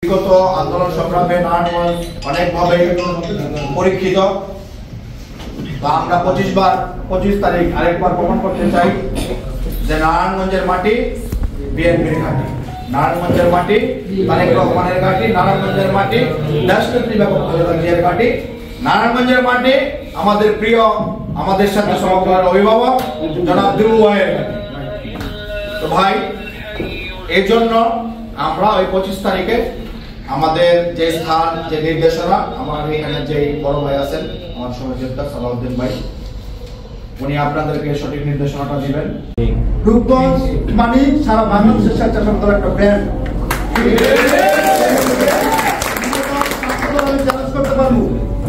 বিগত আন্দোলন সংগ্রামে নারায়ণগঞ্জ অনেকভাবে পরীক্ষিত। আমরা 25 তারিখ আরেকবার প্রমাণ করতে চাই যে নারায়ণগঞ্জের মাটি বিএনপির ঘাঁটি, নারায়ণগঞ্জের মাটি তারেক রহমানের ঘাঁটি, নারায়ণগঞ্জের মাটি দেশনেত্রী বেগম খালেদা জিয়ার ঘাঁটি, নারায়ণগঞ্জের মাটি আমাদের প্রিয় আমাদের সাথে সমকালীন অভিভাবক জনাব দিলু ভাইয়ের ঘাঁটি। তো ভাই, এই জন্য আমরা ওই 25 তারিখে আমাদের যে স্থান, যে নির্দেশনা, আমার এখানে যে বড় ভাই আছেন আমার সহযোদ্ধা সালাউদ্দিন ভাই, উনি আপনাদেরকে সঠিক নির্দেশনাটা দিবেন। রূপগঞ্জ মানে সারা বাংলাদেশের স্বেচ্ছাসেবকদের একটা ব্র্যান্ড।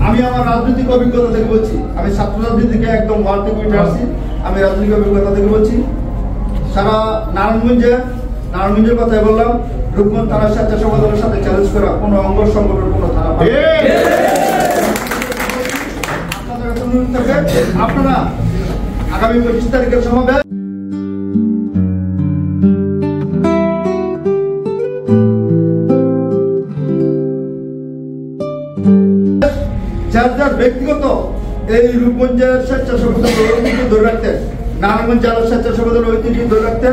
আমি আমার রাজনৈতিক অভিজ্ঞতা থেকে বলছি, আমি ছাত্র রাজনীতি থেকে একদম ওয়ার্ড থেকে উঠে আসছি। আমি রাজনৈতিক অভিজ্ঞতা থেকে বলছি, সারা নারায়ণগঞ্জের কথাই বললাম। রূপগঞ্জ থানা স্বেচ্ছাসেবকদের সাথে চ্যালেঞ্জ করা কোনো অঙ্গ সংগঠন, কোনো থানা আপনারা আগামী 25 তারিখের সমাবেশ যার ব্যক্তিগত এই রূপগঞ্জের স্বেচ্ছাসেবকদের ঐতিহ্য ধরে রাখতে, নারায়ণগঞ্জ জেলার স্বেচ্ছাসেবকদের ঐতিহ্য ধরে রাখতে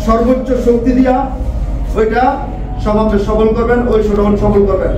সর্বোচ্চ শক্তি দিয়া ওইটা সমাবেশ সফল করবেন, ওই সফল করবেন।